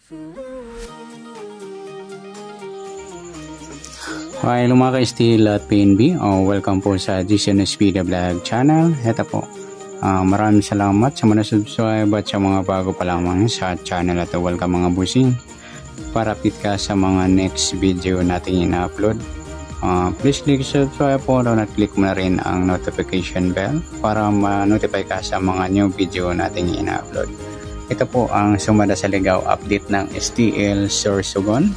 Hi, hello mga ka-STL at PNB. Welcome po sa GCNS Video Vlog channel. Ito po. Maraming salamat sa mga subscribe at sa mga bago pa lamang sa channel. At welcome mga busing. Para update ka sa mga next video natin ina-upload. Please click subscribe po at click mo na rin ang notification bell para ma-notify ka sa mga new video natin ina-upload. Ito po ang sumada sa ligaw update ng STL Sorsogon.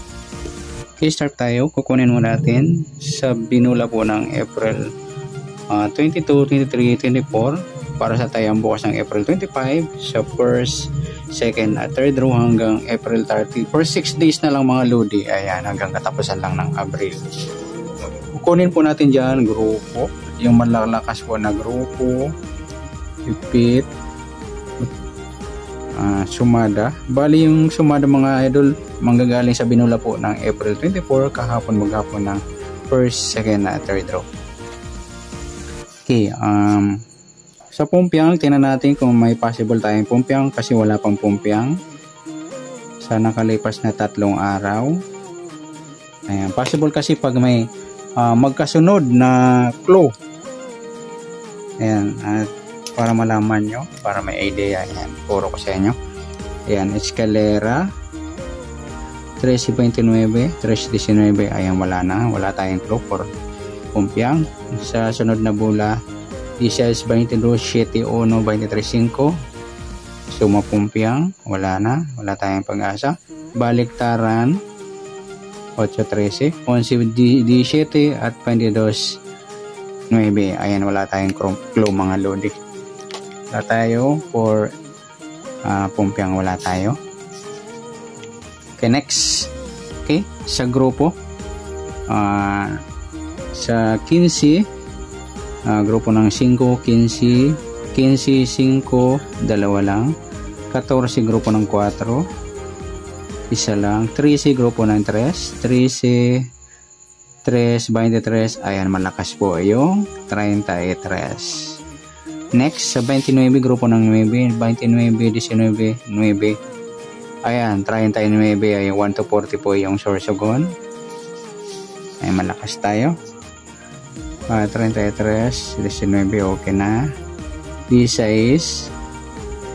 Okay, start tayo. Kukunin mo natin sa binula po ng April 22, 23, 24 para sa tayang bukas ng April 25 sa first, second at third row hanggang April 30. For 6 days na lang mga lodi. Ayan, hanggang katapusan lang ng Abril. Kukunin po natin dyan grupo. Yung malalakas po na grupo. Repeat. Sumada. Bali yung sumada mga idol manggagaling sa binula po ng April 24 kahapon maghapon ng first, second at third row. Okay, sa pumpyang tingnan natin kung may possible tayong pumpyang kasi wala pang pumpyang sa nakalipas na 3 araw. Ayan, possible kasi pag may magkasunod na clue. Ayan, at para malaman nyo, para may idea. Ayan, puro ko sa inyo. Ayan, escalera 13.29, 13.19. Ayan, wala na, wala tayong clue for pumpyang. Sa sunod na bula 16.22, 7.1, 23.5. Suma pumpyang, wala na, wala tayong pag-asa. Baliktaran 8.13, 11.17 at 22.9. Ayan, wala tayong clue mga lodi. Wala tayo for pumpyang, wala tayo. Okay, next. Okay, sa grupo sa 15 grupo ng 5, 15, 15, 5 dalawa lang, 14 grupo ng 4 isa lang, 13 grupo ng 3, 13, 3, 23. Ayan, malakas po yung 33. Next, sa 29 grupo ng 9, 29, 19, 9. Ayan, 39, ay 1 to 40 po yung Sorsogon. Ay, malakas tayo. 33, 19, okay na. 16,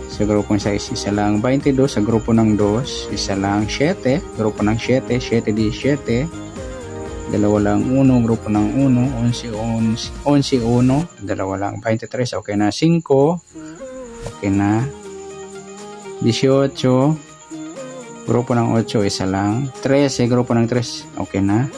sa grupong 6, isa lang. 22, sa grupo ng 2, isa lang. 7, grupo ng 7, 7, 17. Dalawa lang, 1, grupo ng 1, 11, 11, 1, dalawa lang, 23, okay na. 5, okay na. 18, grupo ng 8, isa lang. 13, grupo ng 3, okay na.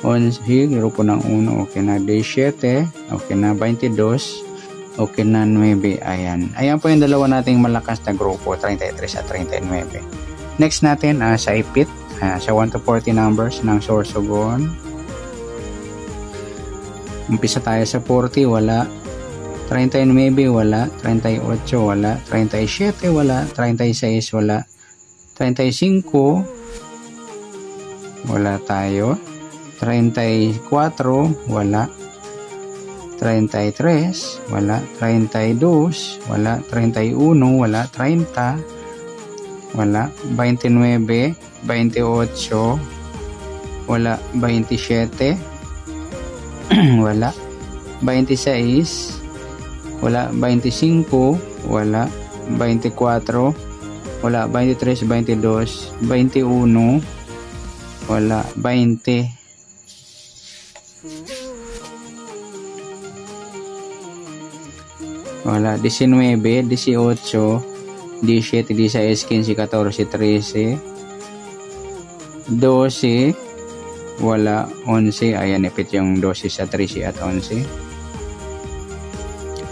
11, grupo ng 1, okay na. 17, okay na. 22, okay na. 9, ayan. Ayan po yung dalawa nating malakas na grupo, 33 at 39. Next natin, sa ipit. Sa 1 to 40 numbers ng Sorsogon. Umpisa tayo sa 40, wala. 39, wala. 38, wala. 37, wala. 36, wala. 35, wala tayo. 34, wala. 33, wala. 32, wala. 31, wala. 30, wala. 29, 28, wala. 27, wala. 26, wala. 25, wala. 24, wala. 23, 22, 21, wala. 20, wala. 19, 18, 17, 16, 15, 14, 13, 12, wala. 11, ayan, ipit yung 12 sa 13 at 11.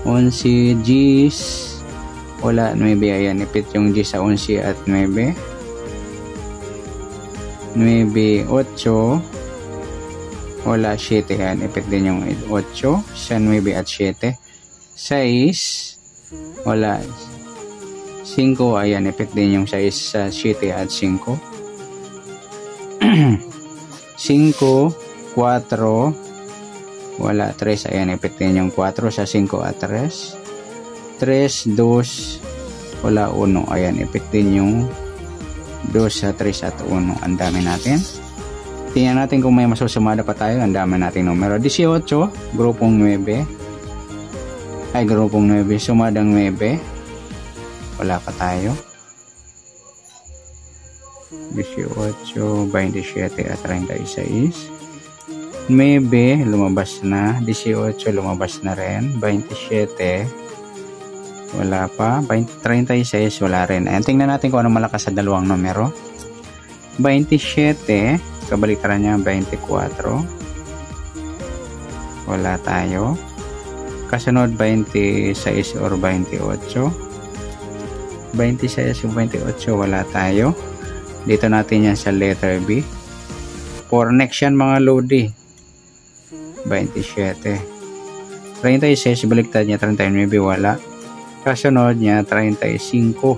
11, Gs, wala. 9, ayan, ipit yung G sa 11 at 9. 9, 8, wala. 7, ayan, ipit din yung 8 sa 9 at 7. 6, wala. 5, ayan, ipit din yung 6 sa 7 at 5. 5, 4, wala. 3, ayan, ipit din yung 4 sa 5 at 3. 3, 2, wala. 1, ayan, ipit din yung 2, 3 at 1. Ang dami natin. Tingnan natin kung may masusumada pa tayo. Ang dami nating numero. 18, grupong 9. Ay, grupong 9. Sumadang 9. Wala pa tayo. 18, 27 at 36. 9, lumabas na. 18, lumabas na rin. 27, wala pa. 36, wala rin. Ayan, tingnan natin kung ano malakas sa dalawang numero. 27, kabaliktaran niya, 24. Wala tayo. Kasunod, 26 or 28. 26 o 28, wala tayo. Dito natin yan sa letter B. For next yan mga lodi. 27. 36, baliktad niya, 39, wala. Kasunod niya, 35.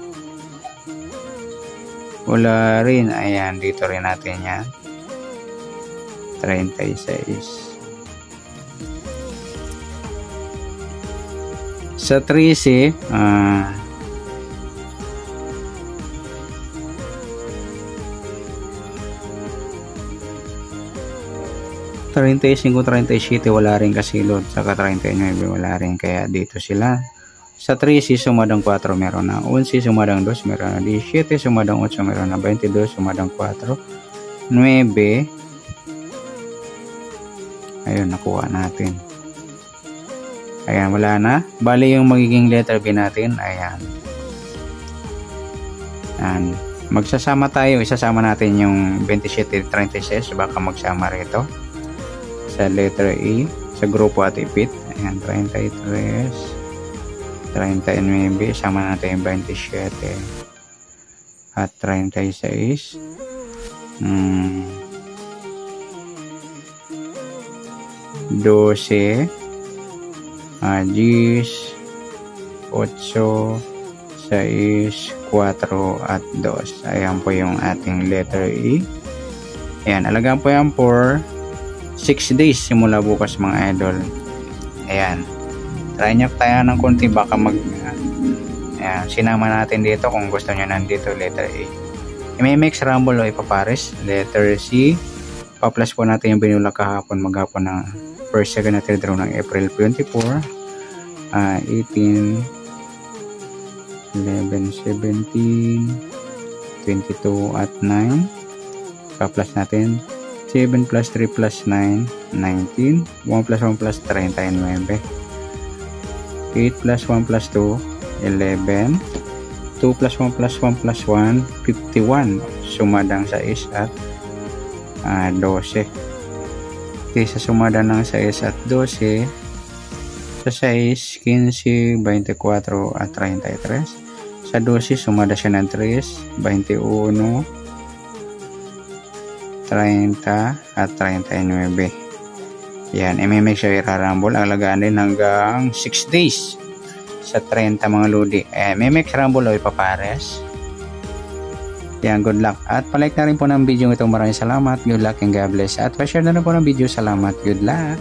Wala rin. Ayan, dito rin natin yan. 36. Sa 13, 35, 37, wala rin kasilod. Saka 39, wala rin. Kaya dito sila. Sa 13, sumadang 4, meron na. 11, sumadang 2, meron na. 17, sumadang 8, meron na. 22, sumadang 4. 9. Ayun, nakuha natin. Ayan, wala na. Bali yung magiging letter B natin. Ayan. Ayan. Magsasama tayo. Isasama natin yung 27, 36. Baka magsama rito. Sa letter E, sa grupo at ipit. Ayan, 33, 39, sama natin yung 27 at 36. 12, 10, 8, 6, 4 at 2. Ayan po yung ating letter E. Ayan, alagaan po yan for 6 days simula bukas mga idol. Ayan, try nyo tayo ng konti, baka ayan, sinama natin dito kung gusto nyo nandito letter A. I-mix rumble o ipapares. Letter C, pa-plus po natin yung binula kahapon, maghapon ng first, second at third row ng April 24, 18, 11, 17, 22 at 9. Pa-plus natin 7 plus 3 plus 9, 19. 1 plus 1 plus 39. 8 plus 1 plus 2, 11. 2 plus 1 plus 1 plus 1, 51. Sumadang 6 at 12. Okay, sa sumadang ng 6 at 12, sa 6, 15, 24 at 33. Sa 12, sumada siya ng 3, 21, 30 at 39. Yan, i-make sure i-rumble. Alagaan din hanggang 6 days sa 30 mga lodi. I-make rumble o ipapares. Yan, good luck. At palike na rin po ng video ito. Maraming salamat. Good luck and God bless. At pa-share na rin po ng video. Salamat. Good luck.